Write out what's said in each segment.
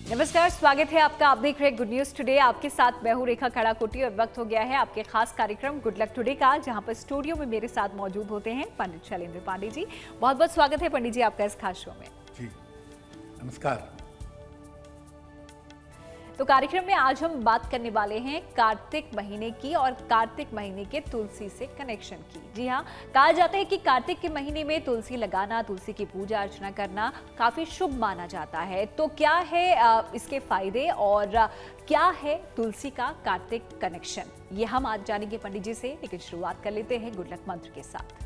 नमस्कार, स्वागत है आपका। आप देख रहे हैं गुड न्यूज टुडे। आपके साथ मैं हूं रेखा खड़ाकोटी और वक्त हो गया है आपके खास कार्यक्रम गुड लक टुडे का, जहां पर स्टूडियो में मेरे साथ मौजूद होते हैं पंडित शैलेंद्र पांडे जी। बहुत बहुत स्वागत है पंडित जी आपका इस खास शो में। जी नमस्कार। तो कार्यक्रम में आज हम बात करने वाले हैं कार्तिक महीने की और कार्तिक महीने के तुलसी से कनेक्शन की। जी हाँ, कहा जाता है कि कार्तिक के महीने में तुलसी लगाना, तुलसी की पूजा अर्चना करना काफी शुभ माना जाता है। तो क्या है इसके फायदे और क्या है तुलसी का कार्तिक कनेक्शन, ये हम आज जानेंगे पंडित जी से। लेकिन शुरुआत कर लेते हैं गुड लक मंत्र के साथ।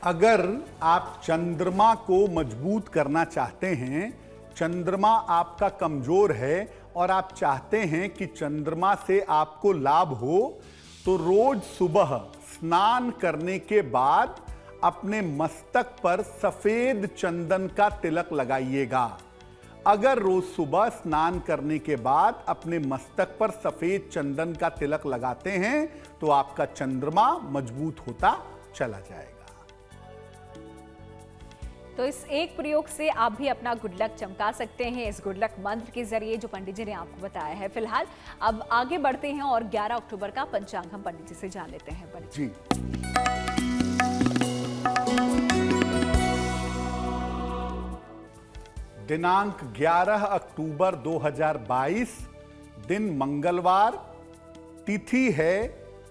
अगर आप चंद्रमा को मजबूत करना चाहते हैं, चंद्रमा आपका कमजोर है और आप चाहते हैं कि चंद्रमा से आपको लाभ हो, तो रोज सुबह स्नान करने के बाद अपने मस्तक पर सफेद चंदन का तिलक लगाइएगा। अगर रोज सुबह स्नान करने के बाद अपने मस्तक पर सफेद चंदन का तिलक लगाते हैं तो आपका चंद्रमा मजबूत होता चला जाएगा। तो इस एक प्रयोग से आप भी अपना गुड लक चमका सकते हैं इस गुड लक मंत्र के जरिए जो पंडित जी ने आपको बताया है। फिलहाल अब आगे बढ़ते हैं और 11 अक्टूबर का पंचांग हम पंडित जी से जान लेते हैं। पंडित जी, दिनांक 11 अक्टूबर 2022, दिन मंगलवार, तिथि है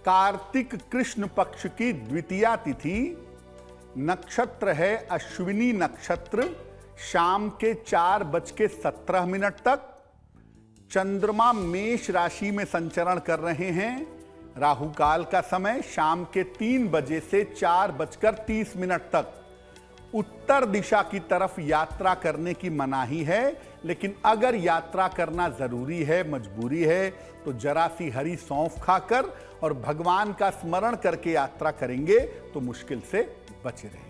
कार्तिक कृष्ण पक्ष की द्वितीया तिथि, नक्षत्र है अश्विनी नक्षत्र, शाम के 4:17 तक। चंद्रमा मेष राशि में संचरण कर रहे हैं। राहु काल का समय शाम के 3 बजे से 4:30 तक। उत्तर दिशा की तरफ यात्रा करने की मनाही है, लेकिन अगर यात्रा करना जरूरी है, मजबूरी है, तो जरा सी हरी सौंफ खाकर और भगवान का स्मरण करके यात्रा करेंगे तो मुश्किल से बचे रहेंगे।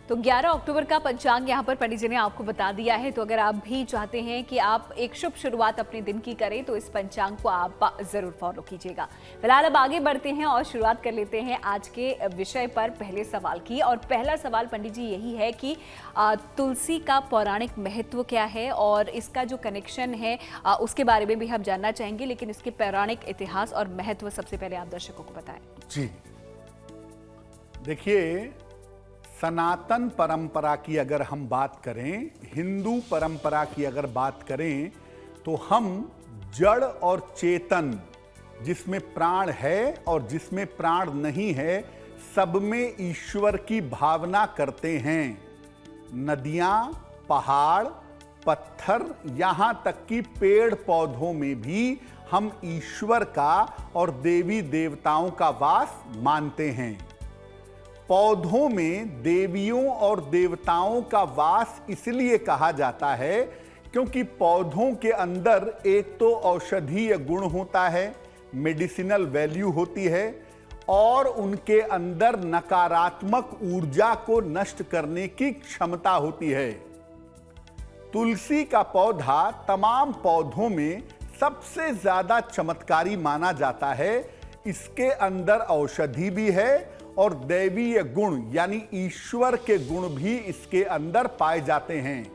तो 11 अक्टूबर का पंचांग यहाँ पर पंडित जी ने आपको बता दिया है। तो अगर आप भी चाहते हैं कि आप एक शुभ शुरुआत अपने दिन की करें तो इस पंचांग को आप जरूर फॉलो कीजिएगा। फिलहाल अब आगे बढ़ते हैं और शुरुआत कर लेते हैं आज के विषय पर पहले सवाल की। और पहला सवाल पंडित जी यही है कि तुलसी का पौराणिक महत्व क्या है और इसका जो कनेक्शन है उसके बारे में भी हम जानना चाहेंगे, लेकिन इसके पौराणिक इतिहास और महत्व सबसे पहले आप दर्शकों को बताएं। जी देखिए, सनातन परंपरा की अगर हम बात करें, हिंदू परंपरा की अगर बात करें, तो हम जड़ और चेतन, जिसमें प्राण है और जिसमें प्राण नहीं है, सब में ईश्वर की भावना करते हैं। नदियां, पहाड़, पत्थर, यहां तक कि पेड़ पौधों में भी हम ईश्वर का और देवी देवताओं का वास मानते हैं। पौधों में देवियों और देवताओं का वास इसलिए कहा जाता है क्योंकि पौधों के अंदर एक तो औषधीय गुण होता है, मेडिसिनल वैल्यू होती है, और उनके अंदर नकारात्मक ऊर्जा को नष्ट करने की क्षमता होती है। तुलसी का पौधा तमाम पौधों में सबसे ज्यादा चमत्कारी माना जाता है। इसके अंदर औषधि भी है और दैवीय गुण यानी ईश्वर के गुण भी इसके अंदर पाए जाते हैं।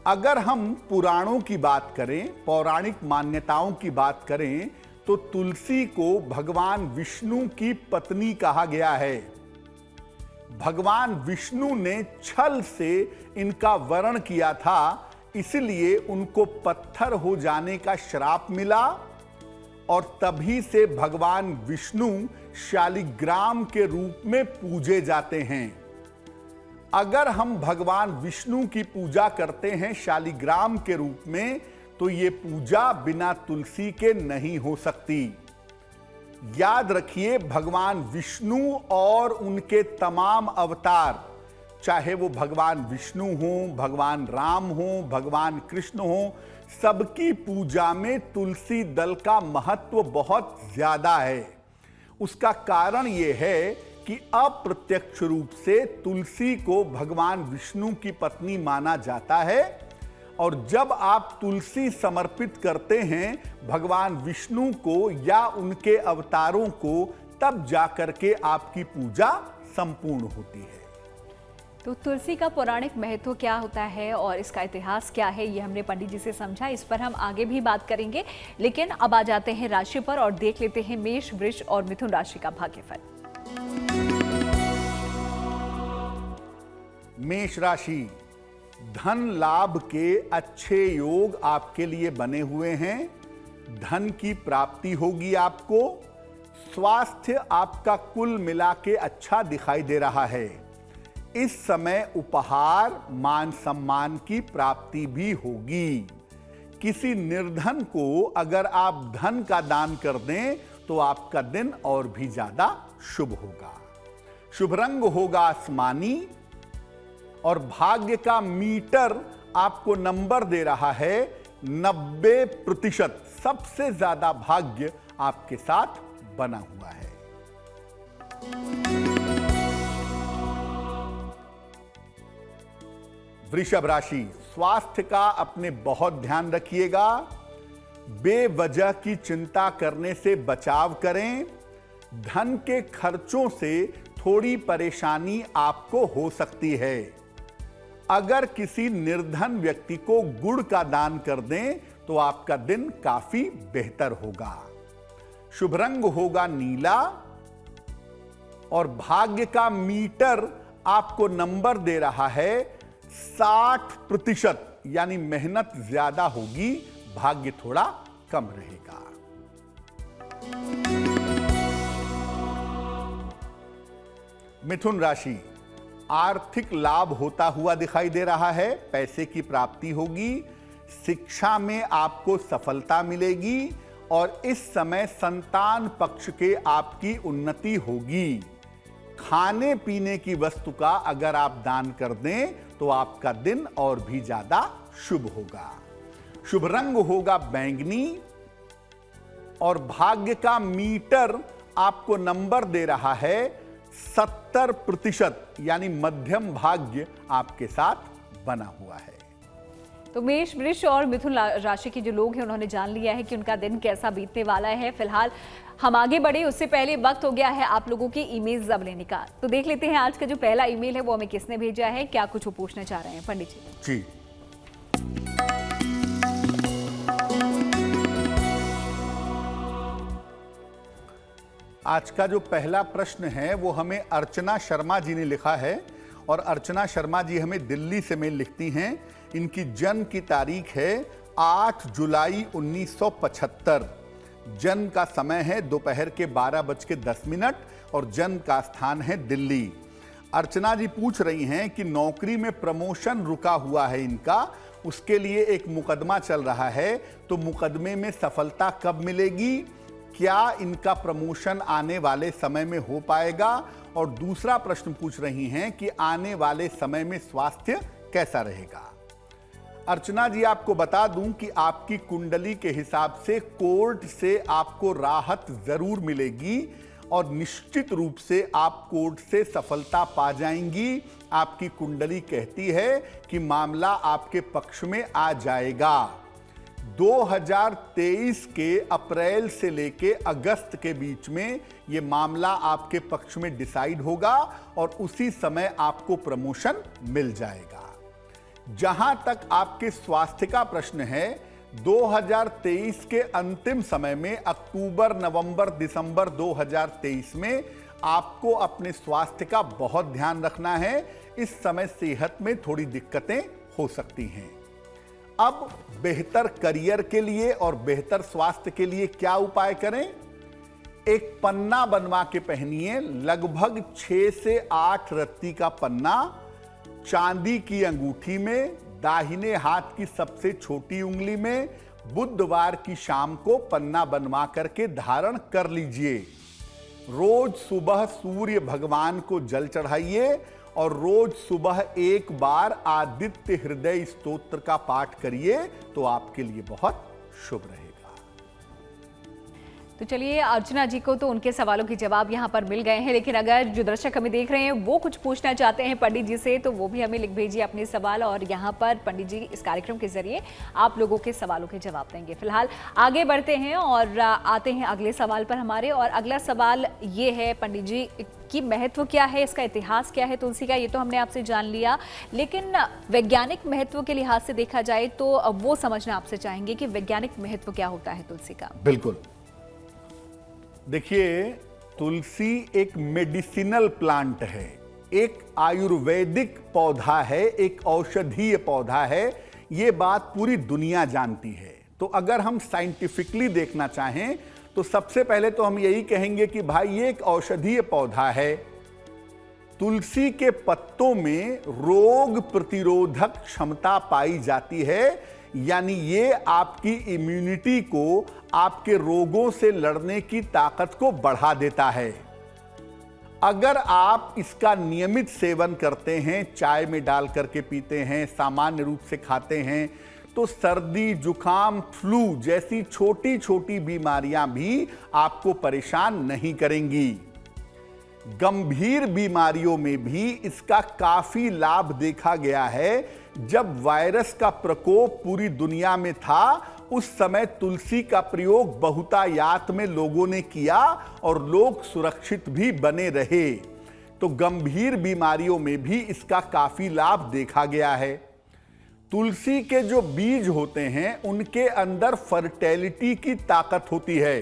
अगर हम पुराणों की बात करें, पौराणिक मान्यताओं की बात करें, तो तुलसी को भगवान विष्णु की पत्नी कहा गया है। भगवान विष्णु ने छल से इनका वरण किया था, इसलिए उनको पत्थर हो जाने का श्राप मिला और तभी से भगवान विष्णु शालिग्राम के रूप में पूजे जाते हैं। अगर हम भगवान विष्णु की पूजा करते हैं शालिग्राम के रूप में, तो ये पूजा बिना तुलसी के नहीं हो सकती। याद रखिए, भगवान विष्णु और उनके तमाम अवतार, चाहे वो भगवान विष्णु हो, भगवान राम हो, भगवान कृष्ण हो, सबकी पूजा में तुलसी दल का महत्व बहुत ज्यादा है। उसका कारण यह है कि अप्रत्यक्ष रूप से तुलसी को भगवान विष्णु की पत्नी माना जाता है, और जब आप तुलसी समर्पित करते हैं भगवान विष्णु को या उनके अवतारों को, तब जाकर के आपकी पूजा संपूर्ण होती है। तो तुलसी का पौराणिक महत्व क्या होता है और इसका इतिहास क्या है, ये हमने पंडित जी से समझा। इस पर हम आगे भी बात करेंगे, लेकिन अब आ जाते हैं राशि पर और देख लेते हैं मेष, वृष और मिथुन राशि का भाग्यफल। मेष राशि, धन लाभ के अच्छे योग आपके लिए बने हुए हैं। धन की प्राप्ति होगी आपको। स्वास्थ्य आपका कुल मिला के अच्छा दिखाई दे रहा है। इस समय उपहार, मान सम्मान की प्राप्ति भी होगी। किसी निर्धन को अगर आप धन का दान कर दें तो आपका दिन और भी ज्यादा शुभ होगा। शुभ रंग होगा आसमानी और भाग्य का मीटर आपको नंबर दे रहा है 90%। सबसे ज्यादा भाग्य आपके साथ बना हुआ है। वृषभ राशि, स्वास्थ्य का अपने बहुत ध्यान रखिएगा। बेवजह की चिंता करने से बचाव करें। धन के खर्चों से थोड़ी परेशानी आपको हो सकती है। अगर किसी निर्धन व्यक्ति को गुड़ का दान कर दें तो आपका दिन काफी बेहतर होगा। शुभ रंग होगा नीला और भाग्य का मीटर आपको नंबर दे रहा है 60%, यानी मेहनत ज्यादा होगी, भाग्य थोड़ा कम रहेगा। मिथुन राशि, आर्थिक लाभ होता हुआ दिखाई दे रहा है। पैसे की प्राप्ति होगी। शिक्षा में आपको सफलता मिलेगी और इस समय संतान पक्ष के आपकी उन्नति होगी। खाने पीने की वस्तु का अगर आप दान कर दें तो आपका दिन और भी ज्यादा शुभ होगा। शुभ रंग होगा बैंगनी और भाग्य का मीटर आपको नंबर दे रहा है 70%, यानी मध्यम भाग्य आपके साथ बना हुआ है। तो मेष, वृष और मिथुन राशि के जो लोग हैं उन्होंने जान लिया है कि उनका दिन कैसा बीतने वाला है। फिलहाल हम आगे बढ़े उससे पहले वक्त हो गया है आप लोगों की ईमेल जब लेने का। तो देख लेते हैं आज का जो पहला ईमेल है वो हमें किसने भेजा है, क्या कुछ वो पूछना चाह रहे हैं पंडित जी। आज का जो पहला प्रश्न है वो हमें अर्चना शर्मा जी ने लिखा है और अर्चना शर्मा जी हमें दिल्ली से मेल लिखती हैं। इनकी जन्म की तारीख है 8 जुलाई 1975। जन्म का समय है दोपहर के 12:10 और जन्म का स्थान है दिल्ली। अर्चना जी पूछ रही हैं कि नौकरी में प्रमोशन रुका हुआ है इनका, उसके लिए एक मुकदमा चल रहा है, तो मुकदमे में सफलता कब मिलेगी, क्या इनका प्रमोशन आने वाले समय में हो पाएगा, और दूसरा प्रश्न पूछ रही हैं कि आने वाले समय में स्वास्थ्य कैसा रहेगा। अर्चना जी, आपको बता दूं कि आपकी कुंडली के हिसाब से कोर्ट से आपको राहत जरूर मिलेगी और निश्चित रूप से आप कोर्ट से सफलता पा जाएंगी। आपकी कुंडली कहती है कि मामला आपके पक्ष में आ जाएगा। 2023 के अप्रैल से लेके अगस्त के बीच में यह मामला आपके पक्ष में डिसाइड होगा और उसी समय आपको प्रमोशन मिल जाएगा। जहां तक आपके स्वास्थ्य का प्रश्न है, 2023 के अंतिम समय में अक्टूबर, नवंबर, दिसंबर 2023 में आपको अपने स्वास्थ्य का बहुत ध्यान रखना है। इस समय सेहत में थोड़ी दिक्कतें हो सकती हैं। अब बेहतर करियर के लिए और बेहतर स्वास्थ्य के लिए क्या उपाय करें? एक पन्ना बनवा के पहनिए, लगभग 6 से 8 रत्ती का पन्ना, चांदी की अंगूठी में, दाहिने हाथ की सबसे छोटी उंगली में, बुधवार की शाम को पन्ना बनवा करके धारण कर लीजिए। रोज सुबह सूर्य भगवान को जल चढ़ाइए और रोज सुबह एक बार आदित्य हृदय स्तोत्र का पाठ करिए, तो आपके लिए बहुत शुभ रहेगा। तो चलिए, अर्चना जी को तो उनके सवालों के जवाब यहाँ पर मिल गए हैं, लेकिन अगर जो दर्शक हमें देख रहे हैं वो कुछ पूछना चाहते हैं पंडित जी से, तो वो भी हमें लिख भेजिए अपने सवाल, और यहाँ पर पंडित जी इस कार्यक्रम के जरिए आप लोगों के सवालों के जवाब देंगे। फिलहाल आगे बढ़ते हैं और आते हैं अगले सवाल पर हमारे। और अगला सवाल ये है पंडित जी कि महत्व क्या है, इसका इतिहास क्या है तुलसी का, ये तो हमने आपसे जान लिया, लेकिन वैज्ञानिक महत्व के लिहाज से देखा जाए तो वो समझना आपसे चाहेंगे कि वैज्ञानिक महत्व क्या होता है तुलसी का। बिल्कुल, देखिए, तुलसी एक मेडिसिनल प्लांट है, एक आयुर्वेदिक पौधा है, एक औषधीय पौधा है। ये बात पूरी दुनिया जानती है। तो अगर हम साइंटिफिकली देखना चाहें तो सबसे पहले तो हम यही कहेंगे कि भाई ये एक औषधीय पौधा है। तुलसी के पत्तों में रोग प्रतिरोधक क्षमता पाई जाती है, यानी ये आपकी इम्यूनिटी को, आपके रोगों से लड़ने की ताकत को बढ़ा देता है। अगर आप इसका नियमित सेवन करते हैं, चाय में डाल करके पीते हैं, सामान्य रूप से खाते हैं, तो सर्दी, जुकाम, फ्लू जैसी छोटी छोटी बीमारियां भी आपको परेशान नहीं करेंगी। गंभीर बीमारियों में भी इसका काफी लाभ देखा गया है। जब वायरस का प्रकोप पूरी दुनिया में था, उस समय तुलसी का प्रयोग बहुतायात में लोगों ने किया और लोग सुरक्षित भी बने रहे। तो गंभीर बीमारियों में भी इसका काफी लाभ देखा गया है। तुलसी के जो बीज होते हैं उनके अंदर फर्टिलिटी की ताकत होती है।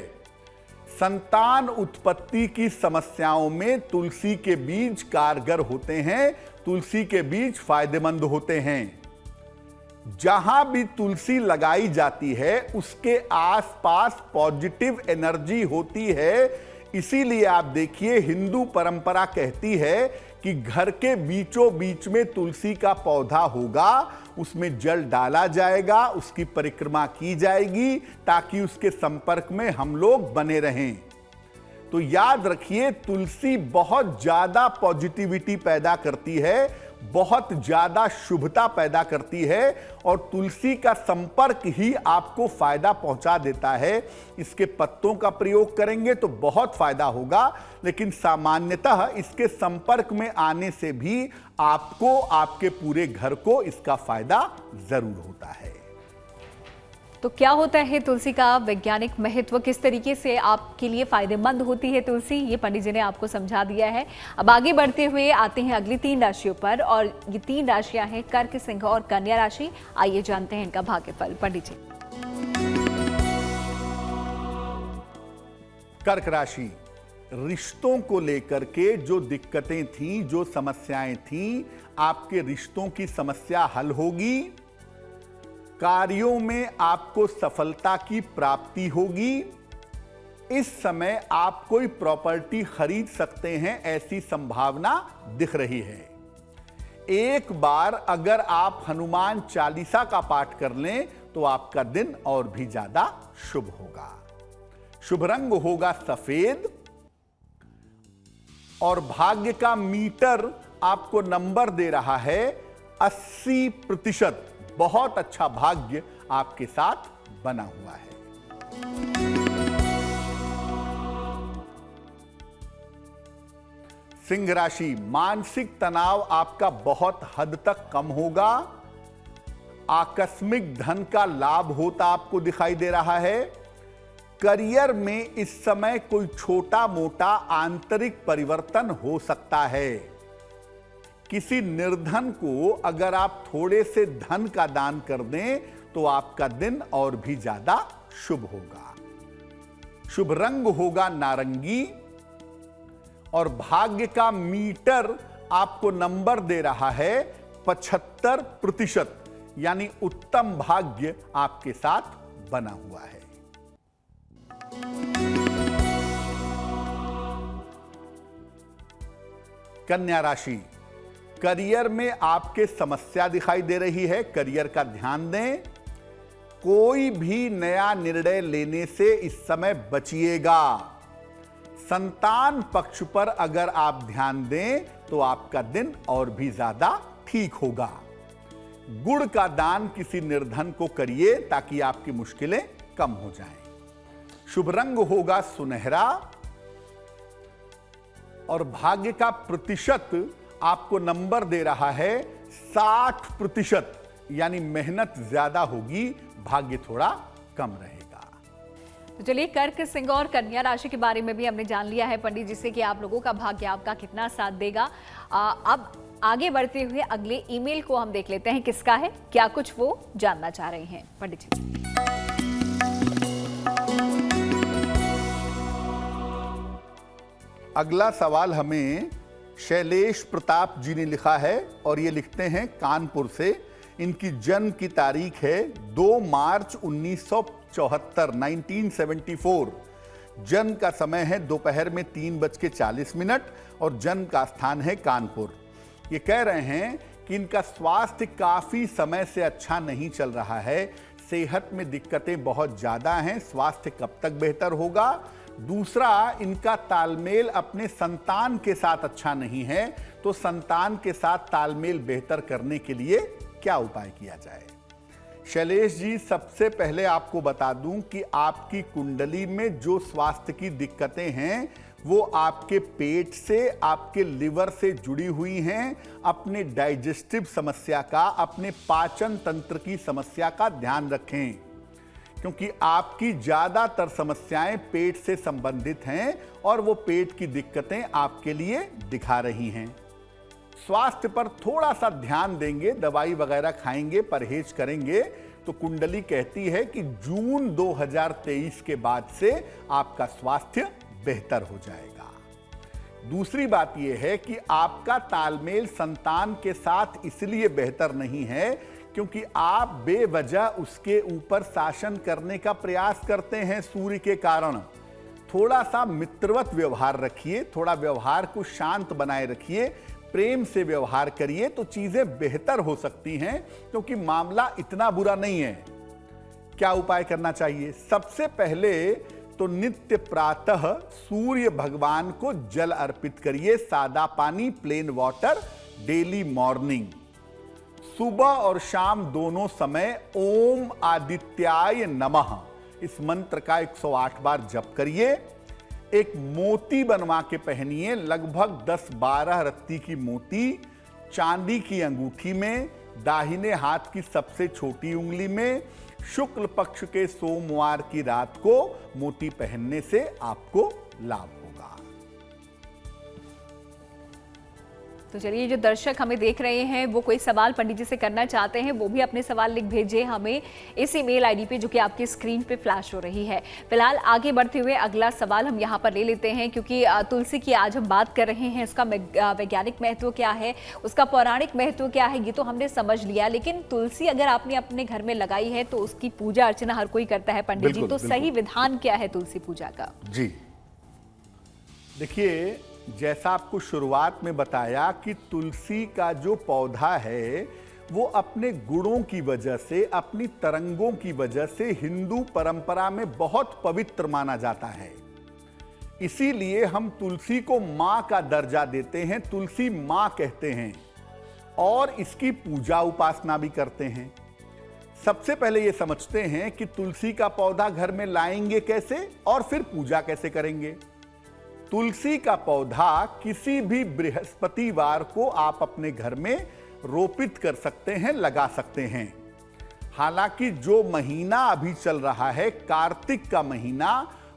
संतान उत्पत्ति की समस्याओं में तुलसी के बीज कारगर होते हैं, तुलसी के बीज फायदेमंद होते हैं। जहां भी तुलसी लगाई जाती है उसके आसपास पॉजिटिव एनर्जी होती है। इसीलिए आप देखिए, हिंदू परंपरा कहती है कि घर के बीचों बीच में तुलसी का पौधा होगा, उसमें जल डाला जाएगा, उसकी परिक्रमा की जाएगी ताकि उसके संपर्क में हम लोग बने रहें। तो याद रखिए, तुलसी बहुत ज्यादा पॉजिटिविटी पैदा करती है, बहुत ज्यादा शुभता पैदा करती है, और तुलसी का संपर्क ही आपको फायदा पहुंचा देता है। इसके पत्तों का प्रयोग करेंगे तो बहुत फायदा होगा, लेकिन सामान्यतः इसके संपर्क में आने से भी आपको, आपके पूरे घर को इसका फायदा जरूर होता है। तो क्या होता है तुलसी का वैज्ञानिक महत्व, किस तरीके से आपके लिए फायदेमंद होती है तुलसी, ये पंडित जी ने आपको समझा दिया है। अब आगे बढ़ते हुए आते हैं अगली 3 राशियों पर, और ये 3 राशियां हैं कर्क, सिंह और कन्या राशि। आइए जानते हैं इनका भाग्यफल पंडित जी। कर्क राशि, रिश्तों को लेकर के जो दिक्कतें थीं, जो समस्याएं थीं, आपके रिश्तों की समस्या हल होगी। कार्यों में आपको सफलता की प्राप्ति होगी। इस समय आप कोई प्रॉपर्टी खरीद सकते हैं, ऐसी संभावना दिख रही है। एक बार अगर आप हनुमान चालीसा का पाठ कर लें तो आपका दिन और भी ज्यादा शुभ होगा। शुभ रंग होगा सफेद, और भाग्य का मीटर आपको नंबर दे रहा है 80%। बहुत अच्छा भाग्य आपके साथ बना हुआ है। सिंह राशि, मानसिक तनाव आपका बहुत हद तक कम होगा। आकस्मिक धन का लाभ होता आपको दिखाई दे रहा है। करियर में इस समय कोई छोटा मोटा आंतरिक परिवर्तन हो सकता है। किसी निर्धन को अगर आप थोड़े से धन का दान कर दें तो आपका दिन और भी ज्यादा शुभ होगा। शुभ रंग होगा नारंगी, और भाग्य का मीटर आपको नंबर दे रहा है 75%, यानी उत्तम भाग्य आपके साथ बना हुआ है। कन्या राशि, करियर में आपके समस्या दिखाई दे रही है, करियर का ध्यान दें। कोई भी नया निर्णय लेने से इस समय बचिएगा। संतान पक्ष पर अगर आप ध्यान दें तो आपका दिन और भी ज्यादा ठीक होगा। गुड़ का दान किसी निर्धन को करिए ताकि आपकी मुश्किलें कम हो जाएं। शुभ रंग होगा सुनहरा और भाग्य का प्रतिशत आपको नंबर दे रहा है 60%, यानी मेहनत ज्यादा होगी, भाग्य थोड़ा कम रहेगा। तो चलिए, कर्क, सिंह और कन्या राशि के बारे में भी हमने जान लिया है पंडित जी से कि आप लोगों का भाग्य आपका कितना साथ देगा। अब आगे बढ़ते हुए अगले ईमेल को हम देख लेते हैं किसका है, क्या कुछ वो जानना चाह रहे हैं पंडित जी। अगला सवाल हमें शैलेश प्रताप जी ने लिखा है और ये लिखते हैं कानपुर से। इनकी जन्म की तारीख है 2 मार्च 1974, 1974। जन्म का समय है दोपहर में 3:40 और जन्म का स्थान है कानपुर। ये कह रहे हैं कि इनका स्वास्थ्य काफी समय से अच्छा नहीं चल रहा है, सेहत में दिक्कतें बहुत ज्यादा हैं, स्वास्थ्य कब तक बेहतर होगा। दूसरा, इनका तालमेल अपने संतान के साथ अच्छा नहीं है, तो संतान के साथ तालमेल बेहतर करने के लिए क्या उपाय किया जाए। शैलेश जी, सबसे पहले आपको बता दूं कि आपकी कुंडली में जो स्वास्थ्य की दिक्कतें हैं वो आपके पेट से, आपके लिवर से जुड़ी हुई हैं। अपने डाइजेस्टिव समस्या का, अपने पाचन तंत्र की समस्या का ध्यान रखें, क्योंकि आपकी ज्यादातर समस्याएं पेट से संबंधित हैं और वो पेट की दिक्कतें आपके लिए दिखा रही हैं। स्वास्थ्य पर थोड़ा सा ध्यान देंगे, दवाई वगैरह खाएंगे, परहेज करेंगे, तो कुंडली कहती है कि जून 2023 के बाद से आपका स्वास्थ्य बेहतर हो जाएगा। दूसरी बात यह है कि आपका तालमेल संतान के साथ इसलिए बेहतर नहीं है क्योंकि आप बेवजह उसके ऊपर शासन करने का प्रयास करते हैं सूर्य के कारण। थोड़ा सा मित्रवत व्यवहार रखिए, थोड़ा व्यवहार को शांत बनाए रखिए, प्रेम से व्यवहार करिए तो चीजें बेहतर हो सकती हैं, क्योंकि मामला इतना बुरा नहीं है। क्या उपाय करना चाहिए? सबसे पहले तो नित्य प्रातः सूर्य भगवान को जल अर्पित करिए, सादा पानी, प्लेन वाटर, डेली मॉर्निंग। सुबह और शाम दोनों समय ओम आदित्याय नमः इस मंत्र का 108 बार जप करिए। एक मोती बनवा के पहनिए, लगभग 10-12 रत्ती की मोती, चांदी की अंगूठी में, दाहिने हाथ की सबसे छोटी उंगली में। शुक्ल पक्ष के सोमवार की रात को मोती पहनने से आपको लाभ होगा। तो चलिए, जो दर्शक हमें देख रहे हैं वो कोई सवाल पंडित जी से करना चाहते हैं, वो भी अपने सवाल लिख भेजें हमें इस ईमेल आईडी पे जो कि आपकी स्क्रीन पे फ्लैश हो रही है। फिलहाल आगे बढ़ते हुए अगला सवाल हम यहाँ पर ले लेते हैं, क्योंकि तुलसी की आज हम बात कर रहे हैं। उसका वैज्ञानिक महत्व क्या है, उसका पौराणिक महत्व क्या है, ये तो हमने समझ लिया, लेकिन तुलसी अगर आपने अपने घर में लगाई है तो उसकी पूजा अर्चना हर कोई करता है पंडित जी, तो सही विधान क्या है तुलसी पूजा का? जी देखिए, जैसा आपको शुरुआत में बताया कि तुलसी का जो पौधा है वो अपने गुणों की वजह से, अपनी तरंगों की वजह से हिंदू परंपरा में बहुत पवित्र माना जाता है। इसीलिए हम तुलसी को मां का दर्जा देते हैं, तुलसी मां कहते हैं और इसकी पूजा उपासना भी करते हैं। सबसे पहले ये समझते हैं कि तुलसी का पौधा घर में लाएंगे कैसे और फिर पूजा कैसे करेंगे। तुलसी का पौधा किसी भी बृहस्पतिवार को आप अपने घर में रोपित कर सकते हैं, लगा सकते हैं। हालांकि जो महीना अभी चल रहा है, कार्तिक का महीना,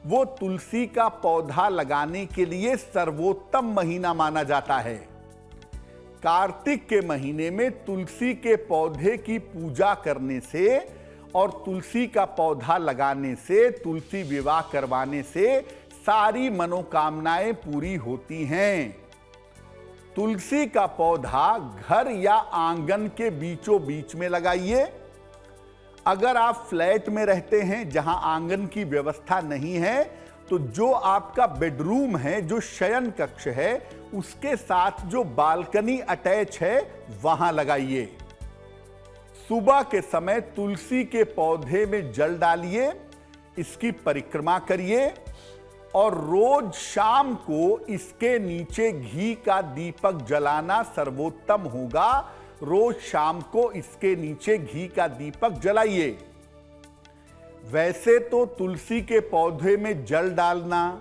वो तुलसी का पौधा लगाने के लिए सर्वोत्तम महीना माना जाता है। कार्तिक के महीने में तुलसी के पौधे की पूजा करने से और तुलसी का पौधा लगाने से, तुलसी विवाह करवाने से सारी मनोकामनाएं पूरी होती हैं। तुलसी का पौधा घर या आंगन के बीचों बीच में लगाइए। अगर आप फ्लैट में रहते हैं जहां आंगन की व्यवस्था नहीं है, तो जो आपका बेडरूम है, जो शयन कक्ष है, उसके साथ जो बालकनी अटैच है वहां लगाइए। सुबह के समय तुलसी के पौधे में जल डालिए, इसकी परिक्रमा करिए और रोज शाम को इसके नीचे घी का दीपक जलाना सर्वोत्तम होगा। रोज शाम को इसके नीचे घी का दीपक जलाइए। वैसे तो तुलसी के पौधे में जल डालना,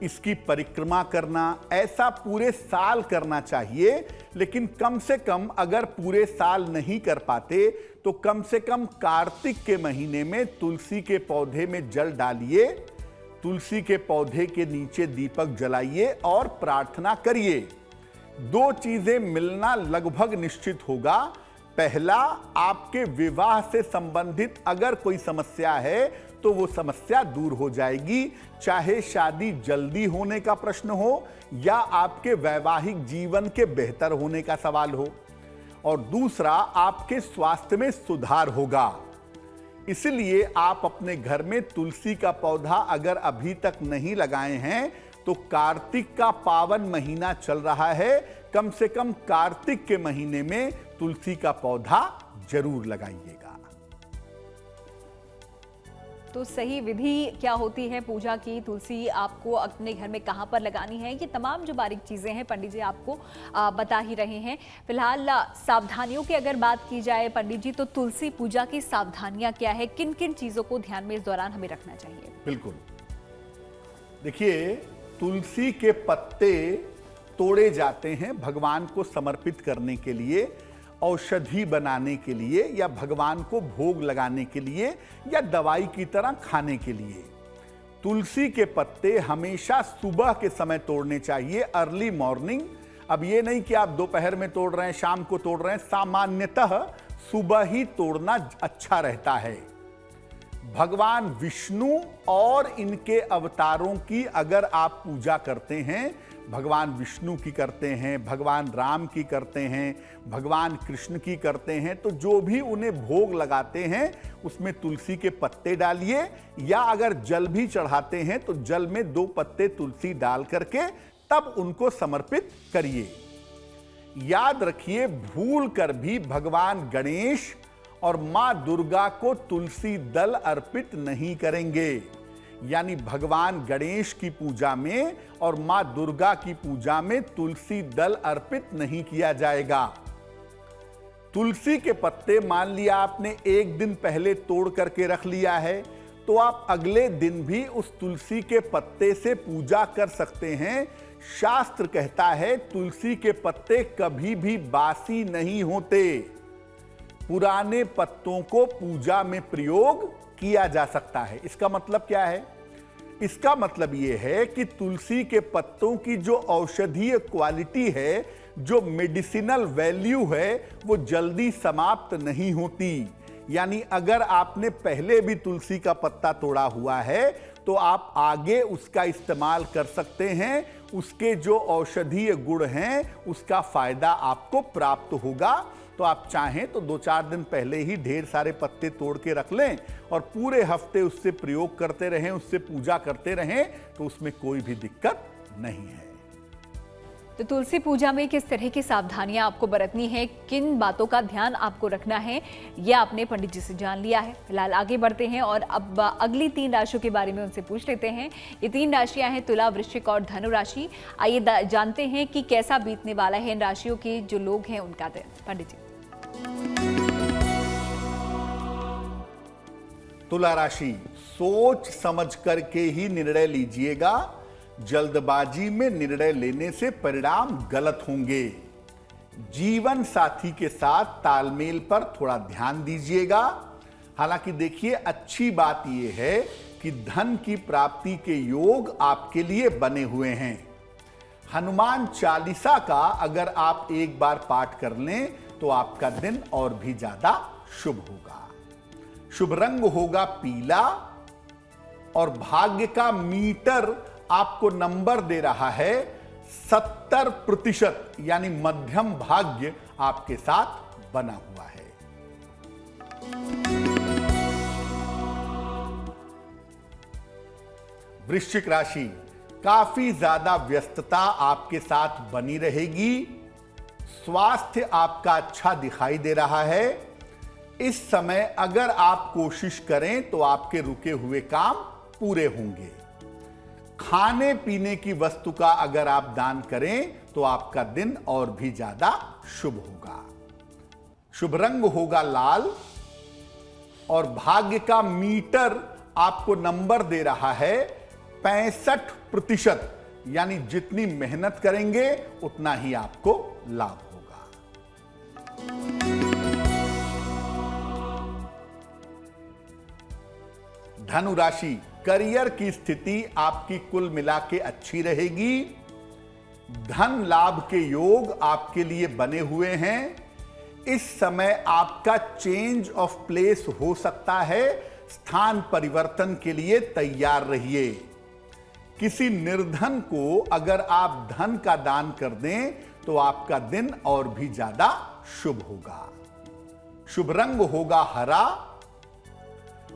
इसकी परिक्रमा करना, ऐसा पूरे साल करना चाहिए। लेकिन कम से कम अगर पूरे साल नहीं कर पाते तो कम से कम कार्तिक के महीने में तुलसी के पौधे में जल डालिए, तुलसी के पौधे के नीचे दीपक जलाइए और प्रार्थना करिए। दो चीजें मिलना लगभग निश्चित होगा। पहला, आपके विवाह से संबंधित अगर कोई समस्या है तो वो समस्या दूर हो जाएगी, चाहे शादी जल्दी होने का प्रश्न हो या आपके वैवाहिक जीवन के बेहतर होने का सवाल हो। और दूसरा, आपके स्वास्थ्य में सुधार होगा। इसलिए आप अपने घर में तुलसी का पौधा अगर अभी तक नहीं लगाए हैं तो कार्तिक का पावन महीना चल रहा है, कम से कम कार्तिक के महीने में तुलसी का पौधा जरूर लगाइएगा। तो सही विधि क्या होती है पूजा की, तुलसी आपको अपने घर में कहाँ पर लगानी है, ये तमाम जो बारीक चीज़ें हैं पंडित जी आपको बता ही रहे हैं। फिलहाल सावधानियों की अगर बात की जाए पंडित जी, तो तुलसी पूजा की सावधानियां क्या है, किन किन चीज़ों को ध्यान में इस दौरान हमें रखना चाहिए? बिल्कुल, देखिए, तुलसी के पत्ते तोड़े जाते हैं भगवान को समर्पित करने के लिए, औषधि बनाने के लिए, या भगवान को भोग लगाने के लिए, या दवाई की तरह खाने के लिए। तुलसी के पत्ते हमेशा सुबह के समय तोड़ने चाहिए, अर्ली मॉर्निंग। अब ये नहीं कि आप दोपहर में तोड़ रहे हैं, शाम को तोड़ रहे हैं, सामान्यतः सुबह ही तोड़ना अच्छा रहता है। भगवान विष्णु और इनके अवतारों की अगर आप पूजा करते हैं, भगवान विष्णु की करते हैं, भगवान राम की करते हैं, भगवान कृष्ण की करते हैं, तो जो भी उन्हें भोग लगाते हैं उसमें तुलसी के पत्ते डालिए, या अगर जल भी चढ़ाते हैं तो जल में 2 पत्ते तुलसी डाल करके तब उनको समर्पित करिए। याद रखिए, भूल कर भी भगवान गणेश और मां दुर्गा को तुलसी दल अर्पित नहीं करेंगे। यानी भगवान गणेश की पूजा में और मां दुर्गा की पूजा में तुलसी दल अर्पित नहीं किया जाएगा। तुलसी के पत्ते मान लिया आपने एक दिन पहले तोड़ करके रख लिया है, तो आप अगले दिन भी उस तुलसी के पत्ते से पूजा कर सकते हैं। शास्त्र कहता है तुलसी के पत्ते कभी भी बासी नहीं होते, पुराने पत्तों को पूजा में प्रयोग किया जा सकता है। इसका मतलब क्या है? इसका मतलब यह है कि तुलसी के पत्तों की जो औषधीय क्वालिटी है, जो मेडिसिनल वैल्यू है, वो जल्दी समाप्त नहीं होती। यानी अगर आपने पहले भी तुलसी का पत्ता तोड़ा हुआ है तो आप आगे उसका इस्तेमाल कर सकते हैं। उसके जो औषधीय गुण हैं उसका फायदा आपको प्राप्त होगा। तो आप चाहें तो 2-4 दिन पहले ही ढेर सारे पत्ते तोड़ के रख लें और पूरे हफ्ते उससे प्रयोग करते रहें, उससे पूजा करते रहें, तो उसमें कोई भी दिक्कत नहीं है। तो तुलसी पूजा में किस तरह की सावधानियां आपको बरतनी है, किन बातों का ध्यान आपको रखना है, यह आपने पंडित जी से जान लिया है। फिलहाल आगे बढ़ते हैं और अब अगली 3 राशियों के बारे में उनसे पूछ लेते हैं। ये 3 राशियां हैं तुला, वृश्चिक और धनु राशि। आइए जानते हैं कि कैसा बीतने वाला है इन राशियों के जो लोग हैं उनका दिन। पंडित जी। तुला राशि, सोच समझ करके ही निर्णय लीजिएगा। जल्दबाजी में निर्णय लेने से परिणाम गलत होंगे। जीवन साथी के साथ तालमेल पर थोड़ा ध्यान दीजिएगा। हालांकि देखिए, अच्छी बात यह है कि धन की प्राप्ति के योग आपके लिए बने हुए हैं। हनुमान चालीसा का अगर आप एक बार पाठ कर लें तो आपका दिन और भी ज्यादा शुभ होगा। शुभ रंग होगा पीला और भाग्य का मीटर आपको नंबर दे रहा है 70%, यानी मध्यम भाग्य आपके साथ बना हुआ है। वृश्चिक राशि, काफी ज्यादा व्यस्तता आपके साथ बनी रहेगी। स्वास्थ्य आपका अच्छा दिखाई दे रहा है। इस समय अगर आप कोशिश करें तो आपके रुके हुए काम पूरे होंगे। खाने पीने की वस्तु का अगर आप दान करें तो आपका दिन और भी ज्यादा शुभ होगा। शुभ रंग होगा लाल और भाग्य का मीटर आपको नंबर दे रहा है 65%, यानी जितनी मेहनत करेंगे उतना ही आपको लाभ होगा। धनु राशि, करियर की स्थिति आपकी कुल मिला के अच्छी रहेगी। धन लाभ के योग आपके लिए बने हुए हैं। इस समय आपका चेंज ऑफ प्लेस हो सकता है। स्थान परिवर्तन के लिए तैयार रहिए। किसी निर्धन को अगर आप धन का दान कर दें तो आपका दिन और भी ज्यादा शुभ होगा। शुभ रंग होगा हरा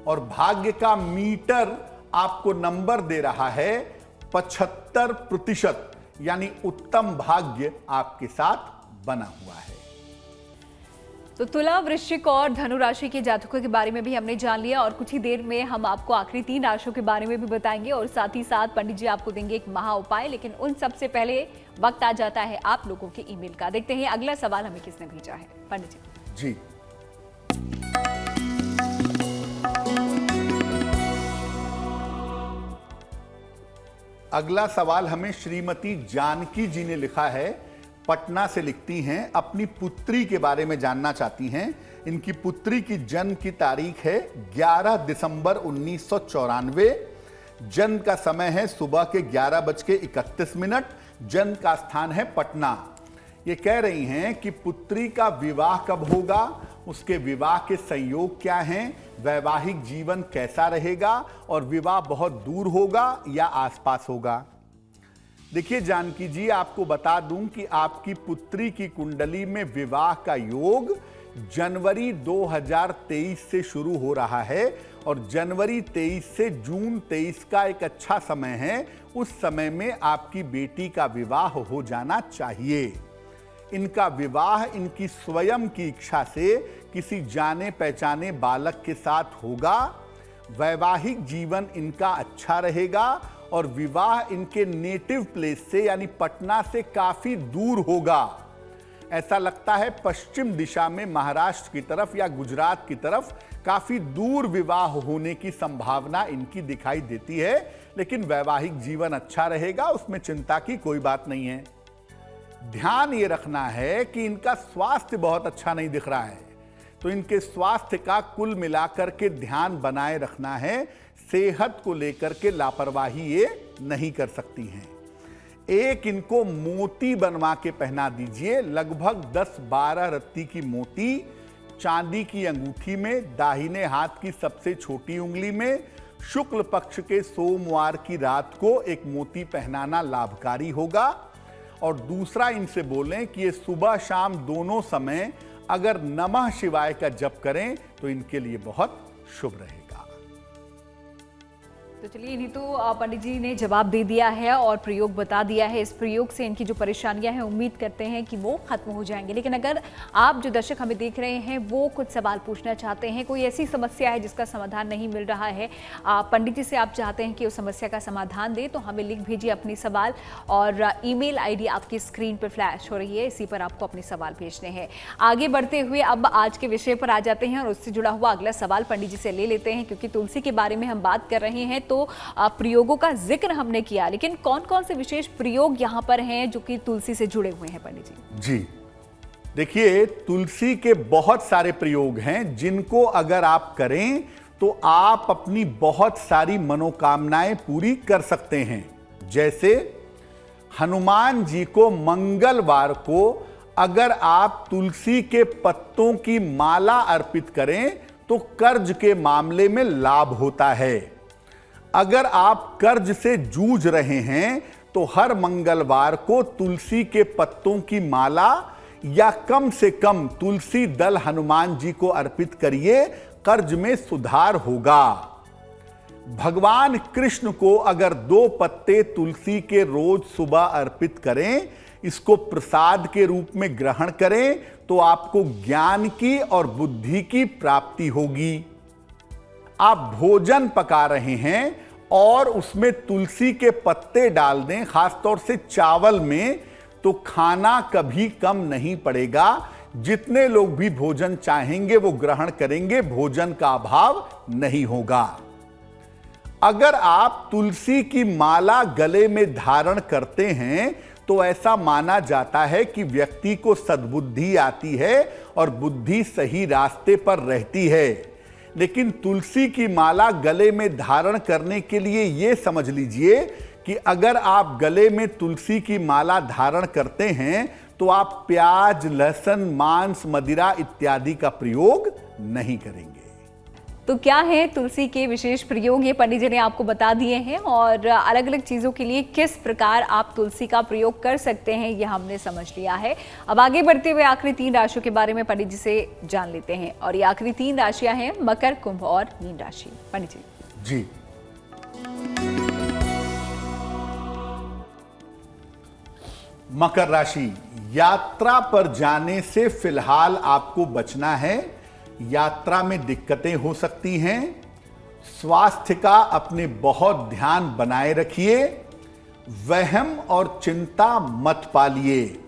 और भाग्य का मीटर आपको नंबर दे रहा है 75%, यानी उत्तम भाग्य आपके साथ बना हुआ है। तो तुला, वृश्चिक और धनु राशि के जातकों के बारे में भी हमने जान लिया और कुछ ही देर में हम आपको आखिरी 3 राशियों के बारे में भी बताएंगे और साथ ही साथ पंडित जी आपको देंगे एक महा उपाय। लेकिन उन सबसे पहले वक्त आ जाता है आप लोगों के ईमेल का। देखते हैं अगला सवाल हमें किसने भेजा है। पंडित जी। अगला सवाल हमें श्रीमती जानकी जी ने लिखा है, पटना से लिखती हैं, अपनी पुत्री के बारे में जानना चाहती हैं। इनकी पुत्री की जन्म की तारीख है 11 दिसंबर 1994। जन्म का समय है सुबह के 11:31। जन्म का स्थान है पटना। ये कह रही हैं कि पुत्री का विवाह कब होगा, उसके विवाह के संयोग क्या हैं, वैवाहिक जीवन कैसा रहेगा और विवाह बहुत दूर होगा या आसपास होगा। देखिए जानकी जी, आपको बता दूं कि आपकी पुत्री की कुंडली में विवाह का योग जनवरी 2023 से शुरू हो रहा है और जनवरी 23 से जून 23 का एक अच्छा समय है। उस समय में आपकी बेटी का विवाह हो जाना चाहिए। इनका विवाह इनकी स्वयं की इच्छा से किसी जाने पहचाने बालक के साथ होगा। वैवाहिक जीवन इनका अच्छा रहेगा और विवाह इनके नेटिव प्लेस से यानी पटना से काफी दूर होगा। ऐसा लगता है पश्चिम दिशा में महाराष्ट्र की तरफ या गुजरात की तरफ काफी दूर विवाह होने की संभावना इनकी दिखाई देती है। लेकिन वैवाहिक जीवन अच्छा रहेगा, उसमें चिंता की कोई बात नहीं है। ध्यान ये रखना है कि इनका स्वास्थ्य बहुत अच्छा नहीं दिख रहा है, तो इनके स्वास्थ्य का कुल मिलाकर के ध्यान बनाए रखना है। सेहत को लेकर के लापरवाही ये नहीं कर सकती हैं। एक इनको मोती बनवा के पहना दीजिए, लगभग 10-12 रत्ती की मोती चांदी की अंगूठी में, दाहिने हाथ की सबसे छोटी उंगली में। शुक्ल पक्ष के सोमवार की रात को एक मोती पहनाना लाभकारी होगा। और दूसरा, इनसे बोलें कि ये सुबह शाम दोनों समय अगर नमः शिवाय का जप करें तो इनके लिए बहुत शुभ रहेगा। तो चलिए, इन्हीं तो पंडित जी ने जवाब दे दिया है और प्रयोग बता दिया है। इस प्रयोग से इनकी जो परेशानियां हैं उम्मीद करते हैं कि वो खत्म हो जाएंगे। लेकिन अगर आप जो दर्शक हमें देख रहे हैं वो कुछ सवाल पूछना चाहते हैं, कोई ऐसी समस्या है जिसका समाधान नहीं मिल रहा है, पंडित जी से आप चाहते हैं कि उस समस्या का समाधान दे, तो हमें लिख भेजिए अपनी सवाल और ईमेल आईडी आपकी स्क्रीन पर फ्लैश हो रही है, इसी पर आपको अपने सवाल भेजने हैं। आगे बढ़ते हुए अब आज के विषय पर आ जाते हैं और उससे जुड़ा हुआ अगला सवाल पंडित जी से ले लेते हैं। क्योंकि तुलसी के बारे में हम बात कर रहे हैं तो प्रयोगों का जिक्र हमने किया, लेकिन कौन कौन से विशेष प्रयोग यहां पर हैं जो कि तुलसी से जुड़े हुए हैं पंडित जी? जी देखिए, तुलसी के बहुत सारे प्रयोग हैं जिनको अगर आप करें तो आप अपनी बहुत सारी मनोकामनाएं पूरी कर सकते हैं। जैसे हनुमान जी को मंगलवार को अगर आप तुलसी के पत्तों की माला अर्पित करें तो कर्ज के मामले में लाभ होता है। अगर आप कर्ज से जूझ रहे हैं तो हर मंगलवार को तुलसी के पत्तों की माला या कम से कम तुलसी दल हनुमान जी को अर्पित करिए, कर्ज में सुधार होगा। भगवान कृष्ण को अगर 2 पत्ते तुलसी के रोज सुबह अर्पित करें, इसको प्रसाद के रूप में ग्रहण करें तो आपको ज्ञान की और बुद्धि की प्राप्ति होगी। आप भोजन पका रहे हैं और उसमें तुलसी के पत्ते डाल दें, खासतौर से चावल में, तो खाना कभी कम नहीं पड़ेगा। जितने लोग भी भोजन चाहेंगे वो ग्रहण करेंगे, भोजन का अभाव नहीं होगा। अगर आप तुलसी की माला गले में धारण करते हैं तो ऐसा माना जाता है कि व्यक्ति को सद्बुद्धि आती है और बुद्धि सही रास्ते पर रहती है। लेकिन तुलसी की माला गले में धारण करने के लिए यह समझ लीजिए कि अगर आप गले में तुलसी की माला धारण करते हैं तो आप प्याज, लहसुन, मांस, मदिरा इत्यादि का प्रयोग नहीं करेंगे। तो क्या है तुलसी के विशेष प्रयोग, ये पंडित जी ने आपको बता दिए हैं, और अलग अलग चीज़ों के लिए किस प्रकार आप तुलसी का प्रयोग कर सकते हैं ये हमने समझ लिया है। अब आगे बढ़ते हुए आखिरी 3 राशियों के बारे में पंडित जी से जान लेते हैं, और ये आखिरी 3 राशियां हैं मकर, कुंभ और मीन राशि। पंडित जी मकर राशि, यात्रा पर जाने से फिलहाल आपको बचना है। यात्रा में दिक्कतें हो सकती हैं। स्वास्थ्य का अपने बहुत ध्यान बनाए रखिए। वहम और चिंता मत पालिए।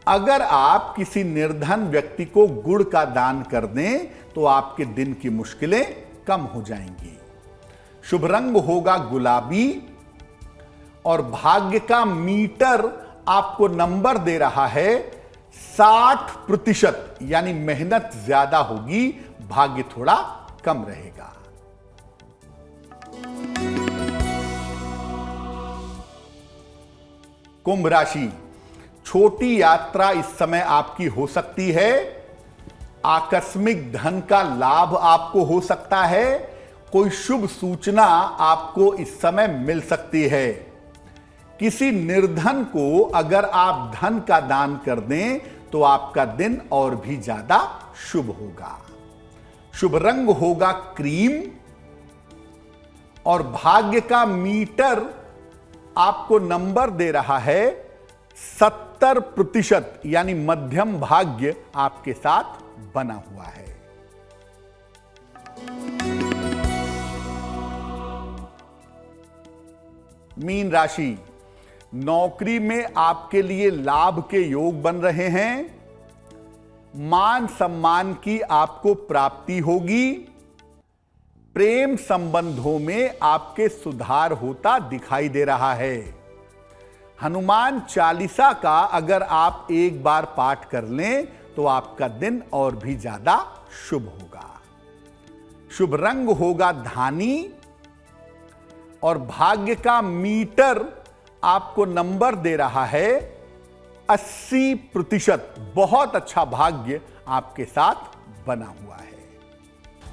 अगर आप किसी निर्धन व्यक्ति को गुड़ का दान कर दें तो आपके दिन की मुश्किलें कम हो जाएंगी। शुभ रंग होगा गुलाबी, और भाग्य का मीटर आपको नंबर दे रहा है 60%, यानी मेहनत ज्यादा होगी, भाग्य थोड़ा कम रहेगा। कुंभ राशि, छोटी यात्रा इस समय आपकी हो सकती है। आकस्मिक धन का लाभ आपको हो सकता है। कोई शुभ सूचना आपको इस समय मिल सकती है। किसी निर्धन को अगर आप धन का दान कर दें तो आपका दिन और भी ज्यादा शुभ होगा। शुभ रंग होगा क्रीम, और भाग्य का मीटर आपको नंबर दे रहा है 70%, यानी मध्यम भाग्य आपके साथ बना हुआ है। मीन राशि, नौकरी में आपके लिए लाभ के योग बन रहे हैं। मान सम्मान की आपको प्राप्ति होगी। प्रेम संबंधों में आपके सुधार होता दिखाई दे रहा है। हनुमान चालीसा का अगर आप एक बार पाठ कर लें तो आपका दिन और भी ज्यादा शुभ होगा। शुभ रंग होगा धानी, और भाग्य का मीटर आपको नंबर दे रहा है 80%। बहुत अच्छा भाग्य आपके साथ बना हुआ है।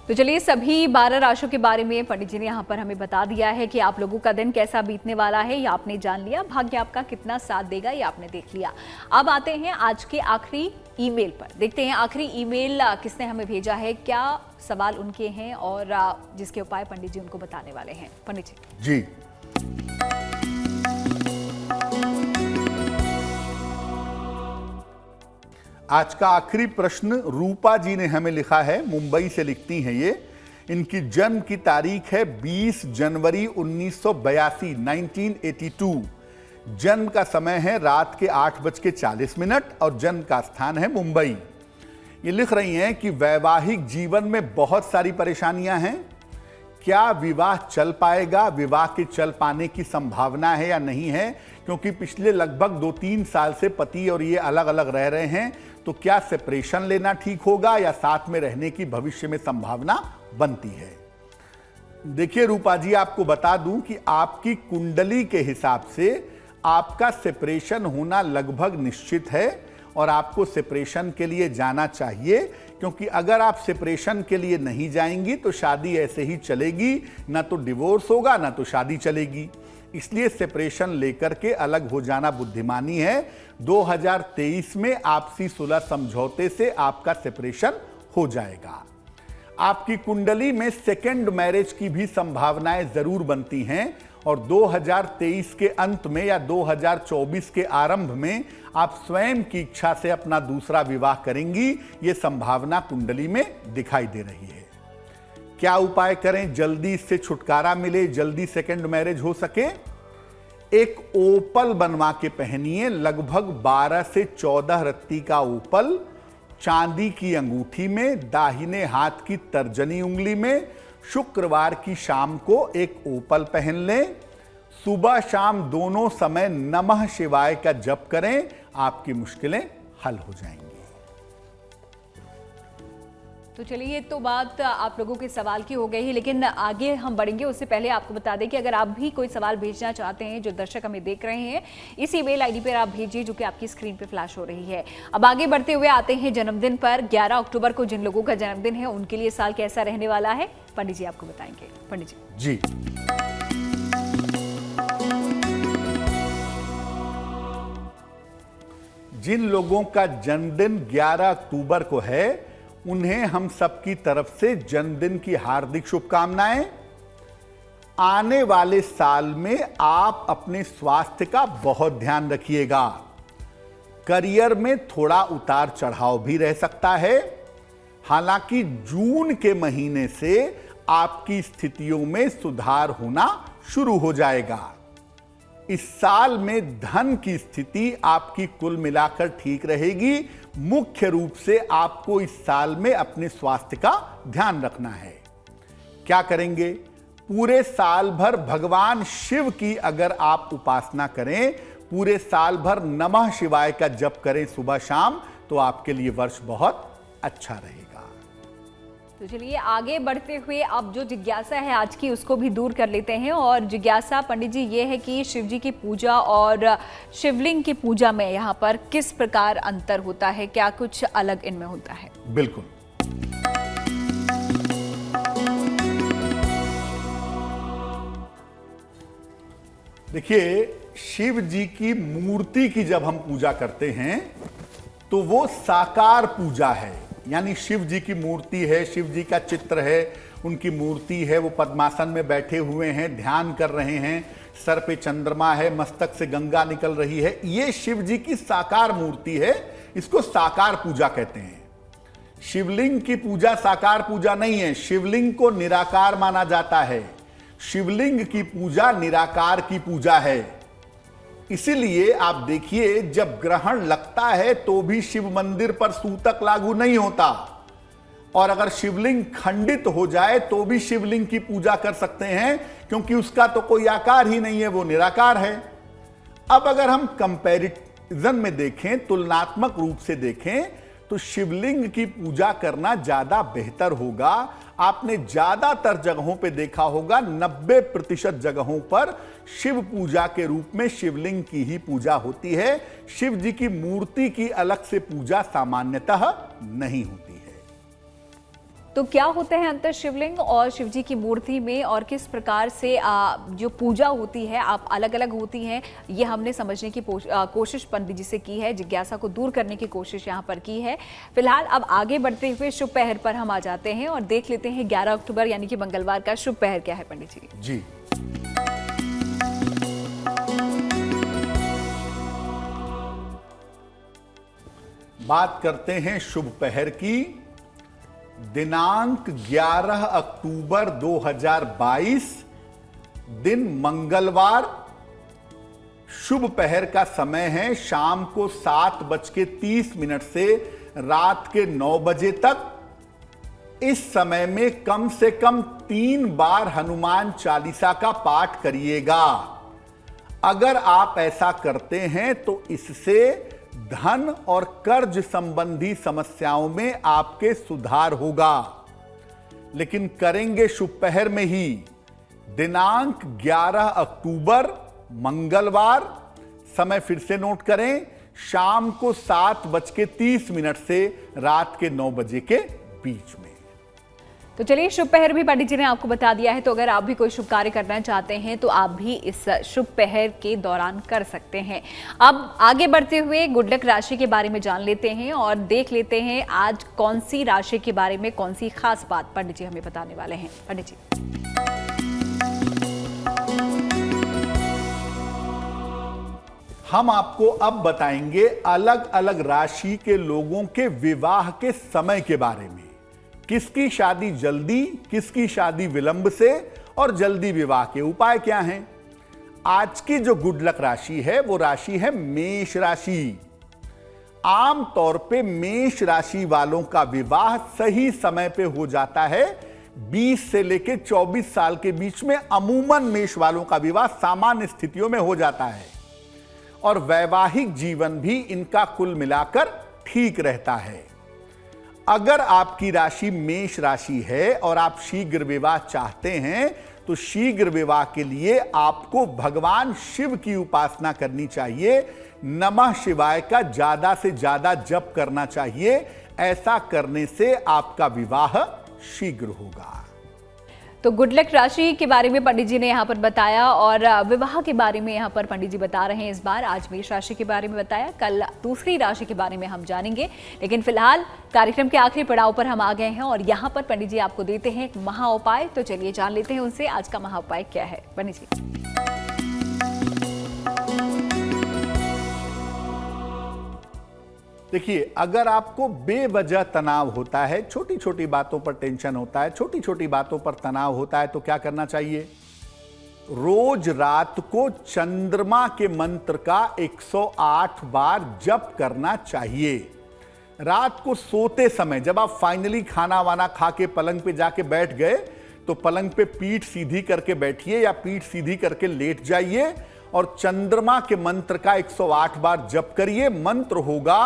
तो चलिए, सभी 12 राशियों के बारे में पंडित जी ने यहाँ पर हमें बता दिया है कि आप लोगों का दिन कैसा बीतने वाला है, ये आपने जान लिया। भाग्य आपका कितना साथ देगा ये आपने देख लिया। अब आते हैं आज के आखिरी ईमेल पर। देखते हैं आखिरी ईमेल किसने हमें भेजा है, क्या सवाल उनके हैं और जिसके उपाय पंडित जी उनको बताने वाले हैं। पंडित जी। आज का आखिरी प्रश्न रूपा जी ने हमें लिखा है, मुंबई से लिखती हैं ये। इनकी जन्म की तारीख है 20 जनवरी 1982, 1982। जन्म का समय है रात के 8:40 और जन्म का स्थान है मुंबई। ये लिख रही हैं कि वैवाहिक जीवन में बहुत सारी परेशानियां हैं। क्या विवाह चल पाएगा, विवाह के चल पाने की संभावना है या नहीं है, क्योंकि पिछले लगभग 2-3 साल से पति और ये अलग अलग रह रहे हैं। तो क्या सेपरेशन लेना ठीक होगा या साथ में रहने की भविष्य में संभावना बनती है। देखिए रूपा जी, आपको बता दूं कि आपकी कुंडली के हिसाब से आपका सेपरेशन होना लगभग निश्चित है और आपको सेपरेशन के लिए जाना चाहिए, क्योंकि अगर आप सेपरेशन के लिए नहीं जाएंगी तो शादी ऐसे ही चलेगी, ना तो डिवोर्स होगा ना तो शादी चलेगी। इसलिए सेपरेशन लेकर के अलग हो जाना बुद्धिमानी है। 2023 में आपसी सुलह समझौते से आपका सेपरेशन हो जाएगा। आपकी कुंडली में सेकंड मैरिज की भी संभावनाएं जरूर बनती हैं और 2023 के अंत में या 2024 के आरंभ में आप स्वयं की इच्छा से अपना दूसरा विवाह करेंगी, ये संभावना कुंडली में दिखाई दे रही है। क्या उपाय करें जल्दी इससे छुटकारा मिले, जल्दी सेकंड मैरिज हो सके? एक ओपल बनवा के पहनिए, लगभग 12 से 14 रत्ती का ओपल, चांदी की अंगूठी में, दाहिने हाथ की तर्जनी उंगली में, शुक्रवार की शाम को एक ओपल पहन लें। सुबह शाम दोनों समय नमः शिवाय का जप करें, आपकी मुश्किलें हल हो जाएंगी। तो चलिए, तो बात आप लोगों के सवाल की हो गई है, लेकिन आगे हम बढ़ेंगे उससे पहले आपको बता दें कि अगर आप भी कोई सवाल भेजना चाहते हैं, जो दर्शक हमें देख रहे हैं, इस ईमेल आईडी पर आप भेजिए जो कि आपकी स्क्रीन पे फ्लैश हो रही है। अब आगे बढ़ते हुए आते हैं जन्मदिन पर। 11 अक्टूबर को जिन लोगों का जन्मदिन है उनके लिए साल कैसा रहने वाला है, पंडित जी आपको बताएंगे। पंडित जी। जिन लोगों का जन्मदिन 11 अक्टूबर को है, उन्हें हम सबकी तरफ से जन्मदिन की हार्दिक शुभकामनाएं। आने वाले साल में आप अपने स्वास्थ्य का बहुत ध्यान रखिएगा। करियर में थोड़ा उतार चढ़ाव भी रह सकता है। हालांकि जून के महीने से आपकी स्थितियों में सुधार होना शुरू हो जाएगा। इस साल में धन की स्थिति आपकी कुल मिलाकर ठीक रहेगी। मुख्य रूप से आपको इस साल में अपने स्वास्थ्य का ध्यान रखना है। क्या करेंगे? पूरे साल भर भगवान शिव की अगर आप उपासना करें, पूरे साल भर नमः शिवाय का जप करें सुबह शाम, तो आपके लिए वर्ष बहुत अच्छा रहेगा। तो चलिए, आगे बढ़ते हुए अब जो जिज्ञासा है आज की उसको भी दूर कर लेते हैं। और जिज्ञासा पंडित जी ये है कि शिव जी की पूजा और शिवलिंग की पूजा में यहाँ पर किस प्रकार अंतर होता है, क्या कुछ अलग इनमें होता है? बिल्कुल। देखिए, शिव जी की मूर्ति की जब हम पूजा करते हैं तो वो साकार पूजा है। यानी शिव जी की मूर्ति है, शिव जी का चित्र है, उनकी मूर्ति है, वो पद्मासन में बैठे हुए हैं, ध्यान कर रहे हैं, सर पे चंद्रमा है, मस्तक से गंगा निकल रही है। ये शिव जी की साकार मूर्ति है, इसको साकार पूजा कहते हैं। शिवलिंग की पूजा साकार पूजा नहीं है, शिवलिंग को निराकार माना जाता है। शिवलिंग की पूजा निराकार की पूजा है। इसीलिए आप देखिए, जब ग्रहण लगता है तो भी शिव मंदिर पर सूतक लागू नहीं होता, और अगर शिवलिंग खंडित हो जाए तो भी शिवलिंग की पूजा कर सकते हैं, क्योंकि उसका तो कोई आकार ही नहीं है, वो निराकार है। अब अगर हम कंपैरिजन में देखें, तुलनात्मक रूप से देखें, तो शिवलिंग की पूजा करना ज्यादा बेहतर होगा। आपने ज्यादातर जगहों पे देखा होगा, 90% जगहों पर शिव पूजा के रूप में शिवलिंग की ही पूजा होती है। शिव जी की मूर्ति की अलग से पूजा सामान्यतः नहीं होती है। तो क्या होते हैं अंतर शिवलिंग और शिव जी की मूर्ति में, और किस प्रकार से जो पूजा होती है आप अलग अलग होती हैं, ये हमने समझने की कोशिश पंडित जी से की है, जिज्ञासा को दूर करने की कोशिश यहाँ पर की है। फिलहाल अब आगे बढ़ते हुए शुभ पहर पर हम आ जाते हैं और देख लेते हैं 11 अक्टूबर यानी कि मंगलवार का शुभ पहर क्या है पंडित जी। जी, बात करते हैं शुभ पहर की। दिनांक 11 अक्टूबर 2022, दिन मंगलवार। शुभ पहर का समय है शाम को 7:30 से रात के 9 बजे तक। इस समय में कम से कम 3 बार हनुमान चालीसा का पाठ करिएगा। अगर आप ऐसा करते हैं तो इससे धन और कर्ज संबंधी समस्याओं में आपके सुधार होगा। लेकिन करेंगे शुभ पहर में ही। दिनांक 11 अक्टूबर मंगलवार, समय फिर से नोट करें, शाम को 7:30 से रात के 9 बजे के बीच में। तो चलिए, शुभ पहर भी पंडित जी ने आपको बता दिया है। तो अगर आप भी कोई शुभ कार्य करना चाहते हैं तो आप भी इस शुभ पहर के दौरान कर सकते हैं। अब आगे बढ़ते हुए गुड लक राशि के बारे में जान लेते हैं और देख लेते हैं आज कौन सी राशि के बारे में कौन सी खास बात पंडित जी हमें बताने वाले हैं। पंडित जी, हम आपको अब बताएंगे अलग अलग राशि के लोगों के विवाह के समय के बारे में। किसकी शादी जल्दी, किसकी शादी विलंब से, और जल्दी विवाह के उपाय क्या हैं। आज की जो गुड लक राशि है वो राशि है मेष राशि। आम तौर पे मेष राशि वालों का विवाह सही समय पे हो जाता है, 20 से लेकर 24 साल के बीच में अमूमन मेष वालों का विवाह सामान्य स्थितियों में हो जाता है और वैवाहिक जीवन भी इनका कुल मिलाकर ठीक रहता है। अगर आपकी राशि मेष राशि है और आप शीघ्र विवाह चाहते हैं तो शीघ्र विवाह के लिए आपको भगवान शिव की उपासना करनी चाहिए। नमः शिवाय का ज्यादा से ज्यादा जप करना चाहिए। ऐसा करने से आपका विवाह शीघ्र होगा। तो गुड लक राशि के बारे में पंडित जी ने यहाँ पर बताया और विवाह के बारे में यहाँ पर पंडित जी बता रहे हैं। इस बार आज मेष राशि के बारे में बताया, कल दूसरी राशि के बारे में हम जानेंगे। लेकिन फिलहाल कार्यक्रम के आखिरी पड़ाव पर हम आ गए हैं और यहाँ पर पंडित जी आपको देते हैं एक महा उपाय। तो चलिए जान लेते हैं उनसे आज का महा उपाय क्या है। पंडित जी, देखिए, अगर आपको बेवजह तनाव होता है, छोटी छोटी बातों पर टेंशन होता है, छोटी छोटी बातों पर तनाव होता है, तो क्या करना चाहिए? रोज रात को चंद्रमा के मंत्र का 108 बार जप करना चाहिए। रात को सोते समय जब आप फाइनली खाना वाना खा के पलंग पे जाके बैठ गए तो पलंग पे पीठ सीधी करके बैठिए या पीठ सीधी करके लेट जाइए और चंद्रमा के मंत्र का 108 बार जप करिए। मंत्र होगा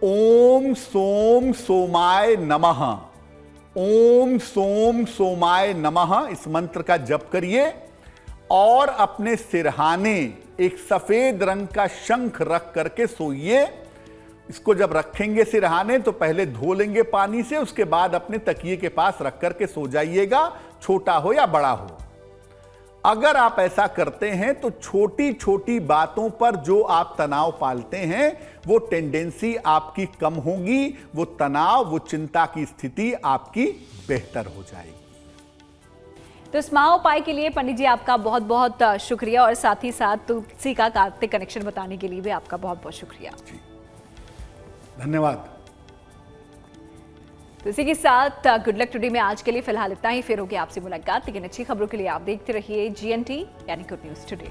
ओम सोम सोमाय नमः। ओम सोम सोमाय नमः, इस मंत्र का जप करिए और अपने सिरहाने एक सफेद रंग का शंख रख करके सोइए। इसको जब रखेंगे सिरहाने तो पहले धो लेंगे पानी से, उसके बाद अपने तकिए के पास रख करके सो जाइएगा, छोटा हो या बड़ा हो। अगर आप ऐसा करते हैं तो छोटी छोटी बातों पर जो आप तनाव पालते हैं वो टेंडेंसी आपकी कम होगी, वो तनाव, वो चिंता की स्थिति आपकी बेहतर हो जाएगी। तो इस महा उपाय के लिए पंडित जी आपका बहुत बहुत शुक्रिया और साथ ही साथ तुलसी का कार्तिक कनेक्शन बताने के लिए भी आपका बहुत बहुत शुक्रिया। धन्यवाद। तो इसी के साथ गुड लक टुडे में आज के लिए फिलहाल इतना ही। फिर होगी आपसे मुलाकात, लेकिन अच्छी खबरों के लिए आप देखते रहिए GNT यानी गुड न्यूज टुडे।